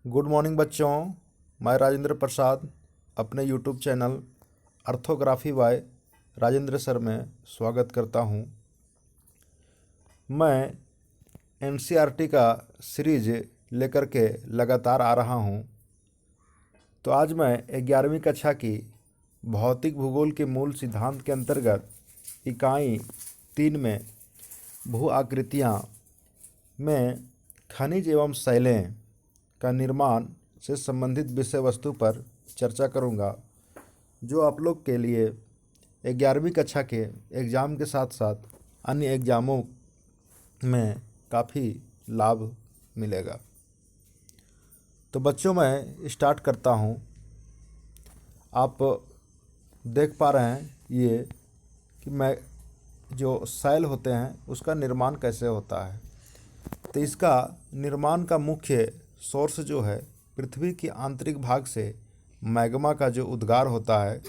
Good morning बच्चों। मैं राजेंद्र प्रसाद अपने YouTube channel Earthography by Rajendra sir में स्वागत करता हूं। मैं एनसीईआरटी का सीरीज लेकर के लगातार आ रहा हूं। तो आज मैं 11वीं कक्षा की भौतिक भूगोल के मूल सिद्धांत के अंतर्गत इकाई 3 में भू आकृतियाँ में खनिज एवं शैलें का निर्माण से संबंधित विषय वस्तु पर चर्चा करूंगा, जो आप लोग के लिए 11वीं कक्षा के एग्ज़ाम के साथ साथ अन्य एग्ज़ामों में काफ़ी लाभ मिलेगा। तो बच्चों, मैं स्टार्ट करता हूं। आप देख पा रहे हैं ये कि मैं जो शैल होते हैं उसका निर्माण कैसे होता है। तो इसका निर्माण का मुख्य सोर्स जो है पृथ्वी के आंतरिक भाग से मैग्मा का जो उद्गार होता है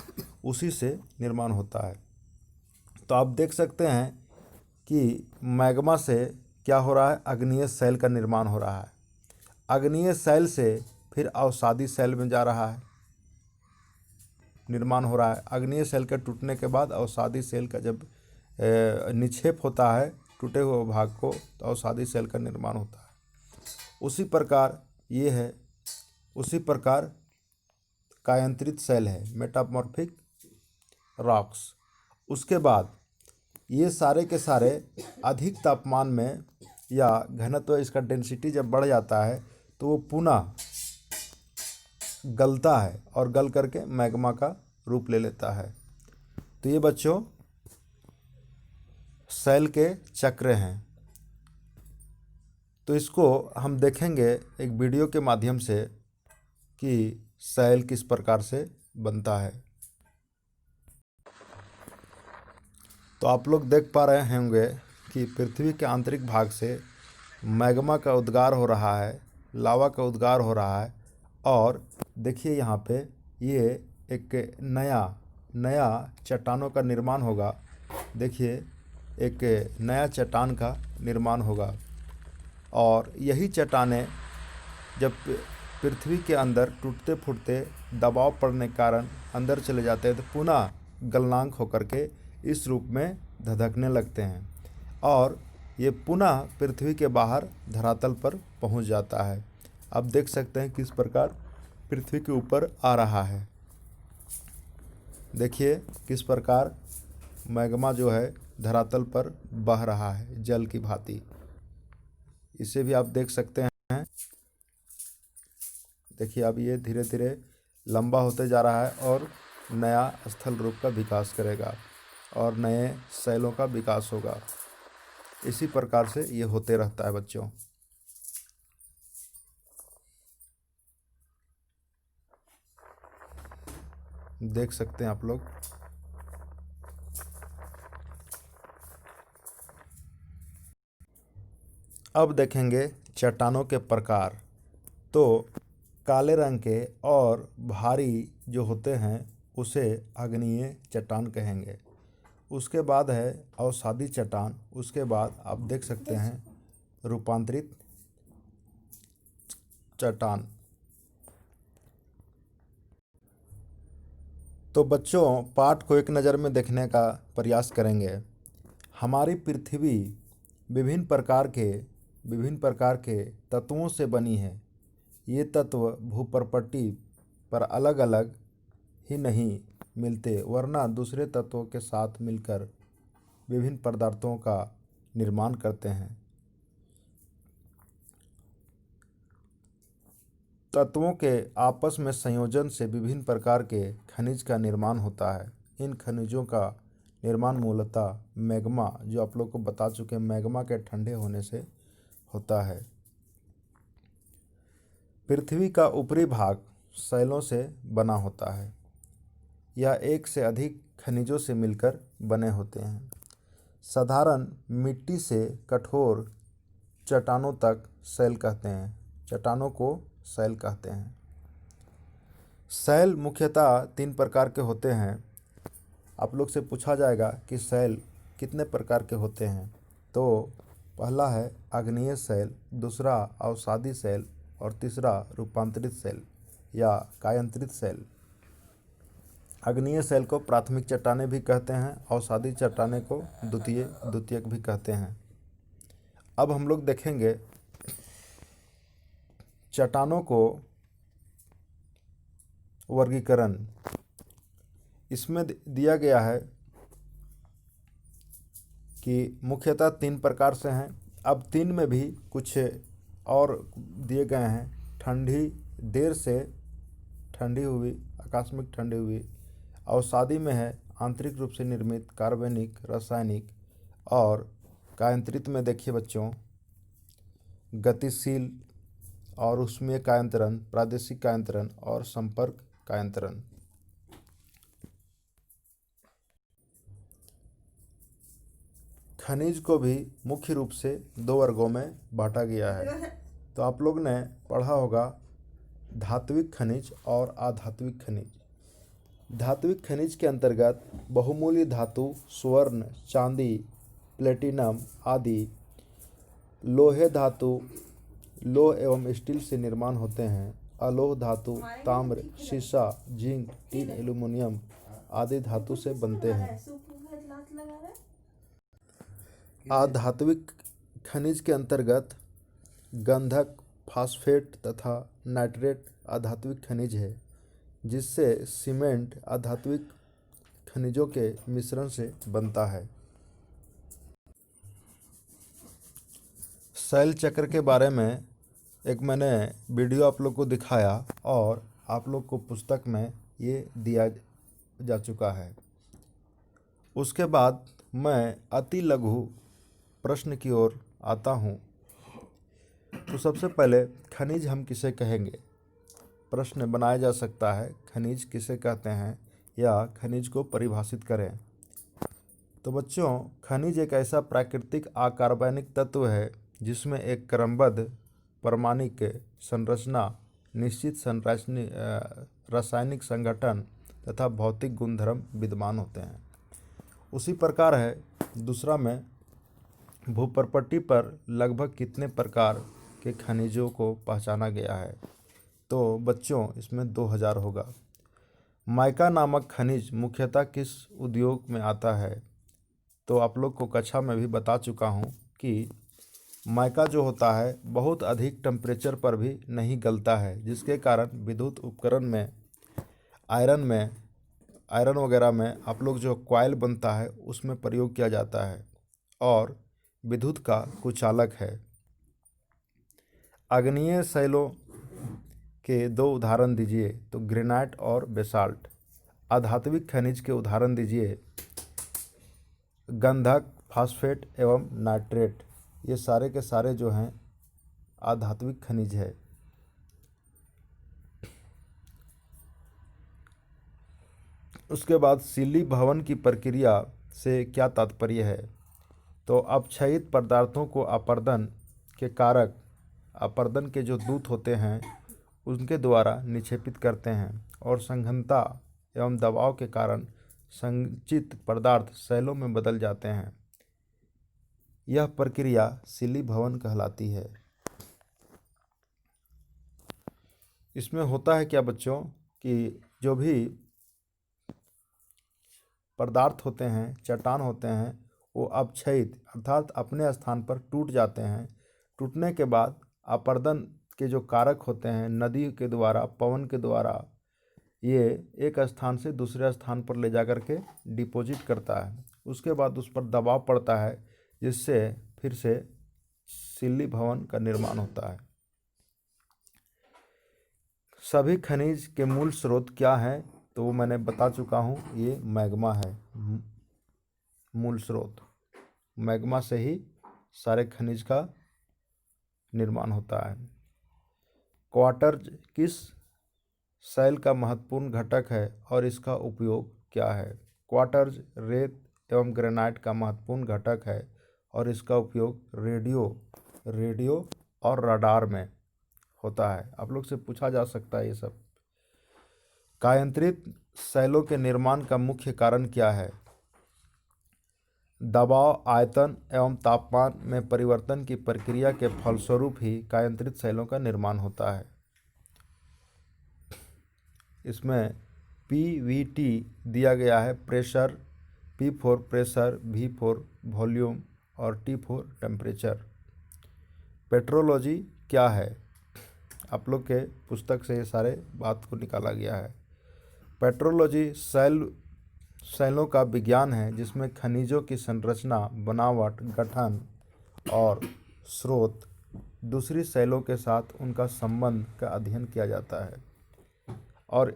उसी से निर्माण होता है। तो आप देख सकते हैं कि मैग्मा से क्या हो रहा है, अग्नीय शैल का निर्माण हो रहा है। अग्नीय शैल से फिर अवसादी शैल में जा रहा है, निर्माण हो रहा है। अग्नीय शैल के टूटने के बाद अवसादी शैल का जब निक्षेप होता है टूटे हुए भाग को, तो अवसादी शैल का निर्माण होता है। उसी प्रकार ये है, उसी प्रकार कायांतरित शैल है, मेटामॉर्फिक रॉक्स। उसके बाद ये सारे के सारे अधिक तापमान में या घनत्व, इसका डेंसिटी जब बढ़ जाता है तो वो पुनः गलता है और गल करके मैग्मा का रूप ले लेता है। तो ये बच्चों शैल के चक्र हैं। तो इसको हम देखेंगे एक वीडियो के माध्यम से कि शैल किस प्रकार से बनता है। तो आप लोग देख पा रहे होंगे कि पृथ्वी के आंतरिक भाग से मैग्मा का उद्गार हो रहा है, लावा का उद्गार हो रहा है। और देखिए यहाँ पे ये एक नया चट्टानों का निर्माण होगा। देखिए एक नया चट्टान का निर्माण होगा और यही चट्टानें जब पृथ्वी के अंदर टूटते फूटते दबाव पड़ने के कारण अंदर चले जाते हैं तो पुनः गलनांक होकर के इस रूप में धधकने लगते हैं और ये पुनः पृथ्वी के बाहर धरातल पर पहुंच जाता है। आप देख सकते हैं किस प्रकार पृथ्वी के ऊपर आ रहा है। देखिए किस प्रकार मैग्मा जो है धरातल पर बह रहा है जल की भांति। इसे भी आप देख सकते हैं। देखिए अब ये धीरे धीरे लंबा होते जा रहा है और नया स्थल रूप का विकास करेगा और नए शैलों का विकास होगा। इसी प्रकार से ये होते रहता है बच्चों। देख सकते हैं आप लोग। अब देखेंगे चट्टानों के प्रकार। तो काले रंग के और भारी जो होते हैं उसे आग्नेय चट्टान कहेंगे। उसके बाद है अवसादी चट्टान। उसके बाद आप देख सकते हैं रूपांतरित चट्टान। तो बच्चों पाठ को एक नज़र में देखने का प्रयास करेंगे। हमारी पृथ्वी विभिन्न प्रकार के तत्वों से बनी है। ये तत्व भूप्रपट्टी पर अलग अलग ही नहीं मिलते, वरना दूसरे तत्वों के साथ मिलकर विभिन्न पदार्थों का निर्माण करते हैं। तत्वों के आपस में संयोजन से विभिन्न प्रकार के खनिज का निर्माण होता है। इन खनिजों का निर्माण मूलतः मैग्मा, जो आप लोग को बता चुके हैं, मैग्मा के ठंडे होने से होता है। पृथ्वी का ऊपरी भाग शैलों से बना होता है। यह एक से अधिक खनिजों से मिलकर बने होते हैं। साधारण मिट्टी से कठोर चट्टानों तक शैल कहते हैं। चट्टानों को शैल कहते हैं। शैल मुख्यतः 3 प्रकार के होते हैं। आप लोग से पूछा जाएगा कि शैल कितने प्रकार के होते हैं। तो पहला है आग्नेय शैल, दूसरा अवसादी शैल और तीसरा रूपांतरित सेल या कायांतरित सेल। आग्नेय सेल को प्राथमिक चट्टानें भी कहते हैं, अवसादी चट्टानें को द्वितीयक भी कहते हैं। अब हम लोग देखेंगे चट्टानों को वर्गीकरण। इसमें दिया गया है कि मुख्यतः 3 प्रकार से हैं। अब 3 में भी कुछ और दिए गए हैं। ठंडी, देर से ठंडी हुई, आकस्मिक ठंडी हुई। अवसादी में है आंतरिक रूप से निर्मित, कार्बनिक, रासायनिक। और कायांतरित में देखिए बच्चों, गतिशील और ऊष्मीय कायांतरण, प्रादेशिक कायांतरण और संपर्क कायांतरण। खनिज को भी मुख्य रूप से 2 वर्गों में बांटा गया है। तो आप लोग ने पढ़ा होगा धात्विक खनिज और अधात्विक खनिज। धात्विक खनिज के अंतर्गत बहुमूल्य धातु, स्वर्ण, चांदी, प्लेटिनम आदि लोहे धातु, लोह एवं स्टील से निर्माण होते हैं। अलोह धातु ताम्र, शीशा, जिंक, टीन, एल्यूमीनियम आदि धातु से बनते हैं। अधात्विक खनिज के अंतर्गत गंधक, फास्फेट तथा नाइट्रेट अधात्विक खनिज है, जिससे सीमेंट अधात्विक खनिजों के मिश्रण से बनता है। शैल चक्र के बारे में एक मैंने वीडियो आप लोग को दिखाया और आप लोग को पुस्तक में ये दिया जा चुका है। उसके बाद मैं अति लघु प्रश्न की ओर आता हूँ। तो सबसे पहले खनिज हम किसे कहेंगे? प्रश्न बनाया जा सकता है, खनिज किसे कहते हैं या खनिज को परिभाषित करें। तो बच्चों, खनिज एक ऐसा प्राकृतिक अकार्बनिक तत्व है जिसमें एक क्रमबद्ध परमाणुक संरचना, निश्चित रासायनिक संगठन तथा भौतिक गुणधर्म विद्यमान होते हैं। उसी प्रकार है दूसरा में, भूप्रपट्टी पर लगभग कितने प्रकार के खनिजों को पहचाना गया है? तो बच्चों, इसमें 2000 होगा। माइका नामक खनिज मुख्यतः किस उद्योग में आता है? तो आप लोग को कक्षा में भी बता चुका हूँ कि माइका जो होता है बहुत अधिक टेम्परेचर पर भी नहीं गलता है, जिसके कारण विद्युत उपकरण में, आयरन वगैरह में आप लोग जो कॉइल बनता है उसमें प्रयोग किया जाता है और विद्युत का कुचालक है। आग्नेय शैलों के 2 उदाहरण दीजिए। तो ग्रेनाइट और बेसाल्ट। अधात्विक खनिज के उदाहरण दीजिए। गंधक, फास्फेट एवं नाइट्रेट। ये सारे के सारे जो हैं अधात्विक खनिज है। उसके बाद सिल्ली भवन की प्रक्रिया से क्या तात्पर्य है? तो अपक्षयित पदार्थों को अपर्दन के कारक, अपर्दन के जो दूत होते हैं उनके द्वारा निक्षेपित करते हैं और सघनता एवं दबाव के कारण संचित पदार्थ शैलों में बदल जाते हैं। यह प्रक्रिया सिल्ली भवन कहलाती है। इसमें होता है क्या बच्चों कि जो भी पदार्थ होते हैं, चट्टान होते हैं, वो अपक्षयित अर्थात अपने स्थान पर टूट जाते हैं। टूटने के बाद अपर्दन के जो कारक होते हैं, नदी के द्वारा, पवन के द्वारा, ये एक स्थान से दूसरे स्थान पर ले जा कर के डिपॉजिट करता है। उसके बाद उस पर दबाव पड़ता है, जिससे फिर से सिल्ली भवन का निर्माण होता है। सभी खनिज के मूल स्रोत क्या हैं? तो वो मैंने बता चुका हूँ, ये मैग्मा है। मूल स्रोत मैग्मा से ही सारे खनिज का निर्माण होता है। क्वार्ट्ज किस शैल का महत्वपूर्ण घटक है और इसका उपयोग क्या है? क्वार्ट्ज रेत एवं ग्रेनाइट का महत्वपूर्ण घटक है और इसका उपयोग रेडियो और रडार में होता है। आप लोग से पूछा जा सकता है ये सब। कायांतरित शैलों के निर्माण का मुख्य कारण क्या है? दबाव, आयतन एवं तापमान में परिवर्तन की प्रक्रिया के फलस्वरूप ही कायांतरित सेलों का निर्माण होता है। इसमें PVT दिया गया है pressure, P4 pressure, V4 volume और T4 टेम्परेचर। पेट्रोलॉजी क्या है? आप लोग के पुस्तक से ये सारे बात को निकाला गया है। पेट्रोलॉजी सेलों का विज्ञान है जिसमें खनिजों की संरचना, बनावट, गठन और स्रोत, दूसरी सेलों के साथ उनका संबंध का अध्ययन किया जाता है। और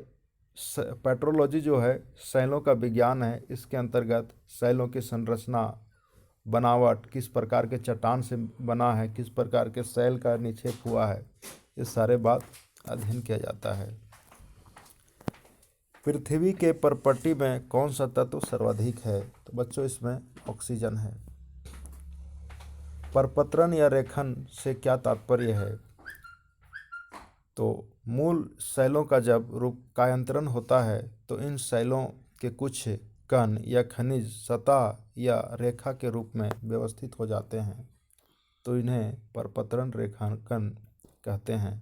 पेट्रोलॉजी जो है सेलों का विज्ञान है, इसके अंतर्गत सेलों की संरचना, बनावट, किस प्रकार के चट्टान से बना है, किस प्रकार के सेल का निक्षेप हुआ है, ये सारे बात अध्ययन किया जाता है। पृथ्वी के परपट्टी में कौन सा तत्व सर्वाधिक है? तो बच्चों इसमें ऑक्सीजन है। परपत्रण या रेखन से क्या तात्पर्य है? तो मूल सेलों का जब कायांतरण होता है तो इन सेलों के कुछ कण या खनिज सतह या रेखा के रूप में व्यवस्थित हो जाते हैं, तो इन्हें परपत्रण रेखांकन कहते हैं।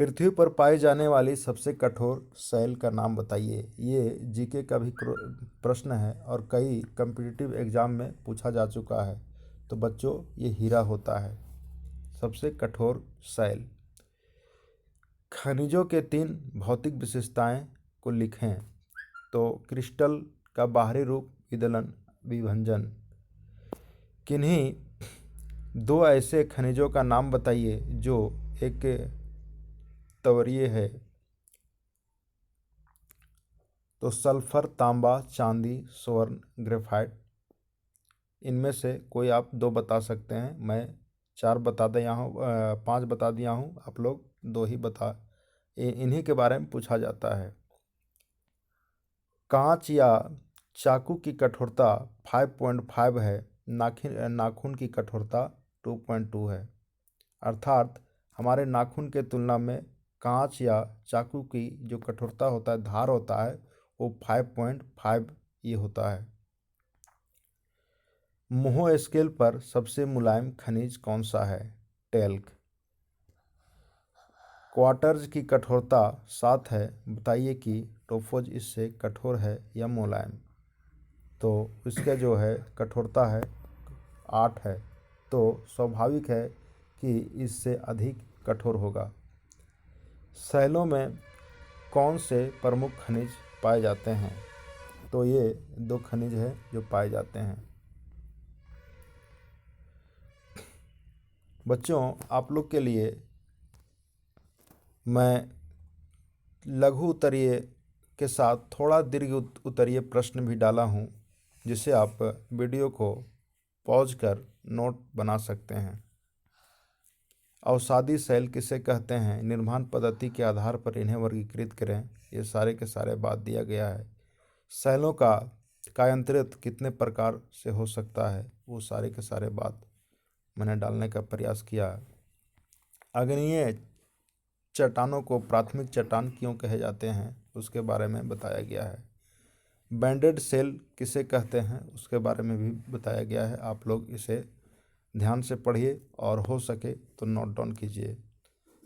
पृथ्वी पर पाई जाने वाली सबसे कठोर सेल का नाम बताइए। ये जीके का भी प्रश्न है और कई कॉम्पिटिटिव एग्जाम में पूछा जा चुका है। तो बच्चों ये हीरा होता है सबसे कठोर सेल। खनिजों के 3 भौतिक विशेषताएं को लिखें। तो क्रिस्टल का बाहरी रूप, विदलन, विभंजन। किन्हीं 2 ऐसे खनिजों का नाम बताइए जो एक तवरीय है। तो सल्फर, तांबा, चांदी, स्वर्ण, ग्रेफाइट। इनमें से कोई आप 2 बता सकते हैं। मैं 4 बता दिया हूँ, 5 बता दिया हूँ, आप लोग 2 ही बता। इन्हीं के बारे में पूछा जाता है। कांच या चाकू की कठोरता 5.5 है, नाखून की कठोरता 2.2 है। अर्थात हमारे नाखून के तुलना में कांच या चाकू की जो कठोरता होता है, धार होता है, वो 5.5 ये होता है। मोहो स्केल पर सबसे मुलायम खनिज कौन सा है? टेल्क। क्वार्ट्ज की कठोरता 7 है, बताइए कि टोफोज इससे कठोर है या मुलायम? तो इसका जो है कठोरता है 8 है, तो स्वाभाविक है कि इससे अधिक कठोर होगा। सेलों में कौन से प्रमुख खनिज पाए जाते हैं? तो ये 2 खनिज है जो पाए जाते हैं। बच्चों आप लोग के लिए मैं लघु उत्तरीय के साथ थोड़ा दीर्घ उत्तरीय प्रश्न भी डाला हूँ, जिसे आप वीडियो को पॉज कर नोट बना सकते हैं। अवसादी सेल किसे कहते हैं? निर्माण पद्धति के आधार पर इन्हें वर्गीकृत करें। ये सारे के सारे बात दिया गया है। सेलों का कायांतरित कितने प्रकार से हो सकता है, वो सारे के सारे बात मैंने डालने का प्रयास किया। अग्नीय चट्टानों को प्राथमिक चट्टान क्यों कहे जाते हैं, उसके बारे में बताया गया है। बैंडेड सेल किसे कहते हैं, उसके बारे में भी बताया गया है। आप लोग इसे ध्यान से पढ़िए और हो सके तो नोट डाउन कीजिए।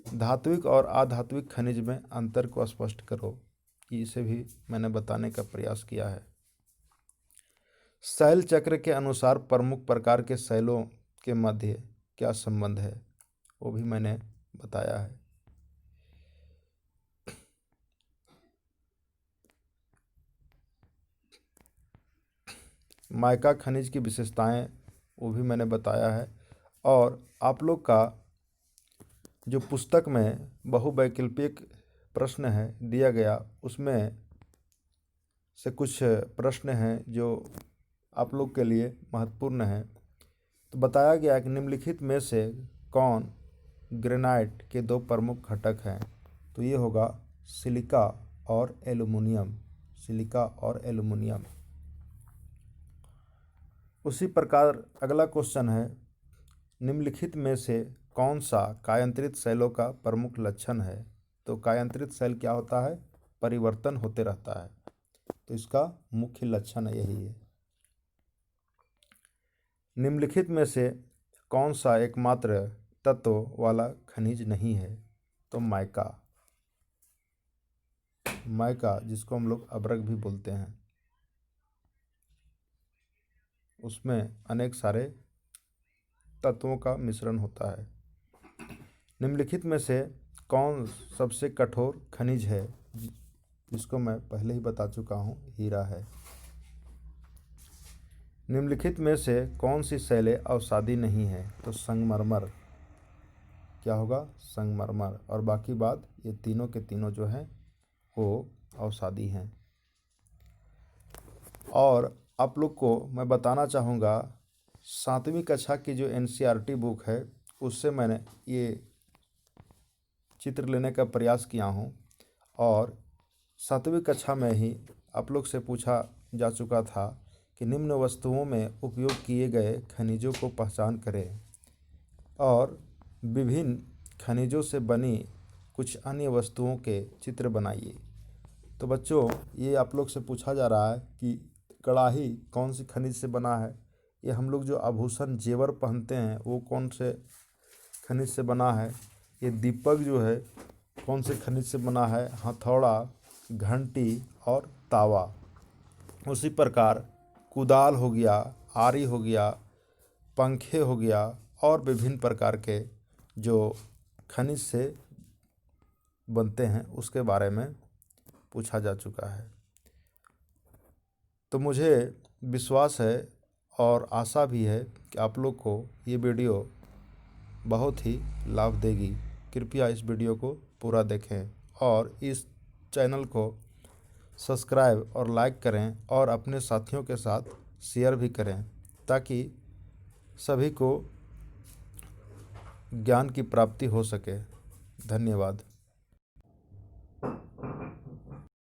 धात्विक और अधात्विक खनिज में अंतर को स्पष्ट करो, कि इसे भी मैंने बताने का प्रयास किया है। सेल चक्र के अनुसार प्रमुख प्रकार के सेलों के मध्य क्या संबंध है, वो भी मैंने बताया है। माइका खनिज की विशेषताएं वो भी मैंने बताया है। और आप लोग का जो पुस्तक में बहुवैकल्पिक प्रश्न है दिया गया, उसमें से कुछ प्रश्न हैं जो आप लोग के लिए महत्वपूर्ण हैं। तो बताया गया कि निम्नलिखित में से कौन ग्रेनाइट के 2 प्रमुख घटक हैं? तो ये होगा सिलिका और एल्युमिनियम। सिलिका और एल्युमिनियम। उसी प्रकार अगला क्वेश्चन है, निम्नलिखित में से कौन सा कायांतरित सेलों का प्रमुख लक्षण है? तो कायांतरित सेल क्या होता है? परिवर्तन होते रहता है, तो इसका मुख्य लक्षण यही है। निम्नलिखित में से कौन सा एकमात्र तत्व वाला खनिज नहीं है? तो माइका, माइका जिसको हम लोग अभ्रक भी बोलते हैं, उसमें अनेक सारे तत्वों का मिश्रण होता है। निम्नलिखित में से कौन सबसे कठोर खनिज है? जिसको मैं पहले ही बता चुका हूँ, हीरा है। निम्नलिखित में से कौन सी शैलें अवसादी नहीं है? तो संगमरमर। क्या होगा? संगमरमर। और बाकी बात ये तीनों के तीनों जो हैं वो अवसादी हैं। और आप लोग को मैं बताना चाहूँगा, 7वीं कक्षा की जो NCERT बुक है उससे मैंने ये चित्र लेने का प्रयास किया हूँ। और 7वीं कक्षा में ही आप लोग से पूछा जा चुका था कि निम्न वस्तुओं में उपयोग किए गए खनिजों को पहचान करें और विभिन्न खनिजों से बनी कुछ अन्य वस्तुओं के चित्र बनाइए। तो बच्चों, ये आप लोग से पूछा जा रहा है कि कड़ाही कौन सी खनिज से बना है, ये हम लोग जो आभूषण जेवर पहनते हैं वो कौन से खनिज से बना है, ये दीपक जो है कौन से खनिज से बना है, हथौड़ा, घंटी और तावा। उसी प्रकार कुदाल हो गया, आरी हो गया, पंखे हो गया और विभिन्न प्रकार के जो खनिज से बनते हैं उसके बारे में पूछा जा चुका है। तो मुझे विश्वास है और आशा भी है कि आप लोग को ये वीडियो बहुत ही लाभ देगी। कृपया इस वीडियो को पूरा देखें और इस चैनल को सब्सक्राइब और लाइक करें और अपने साथियों के साथ शेयर भी करें ताकि सभी को ज्ञान की प्राप्ति हो सके। धन्यवाद।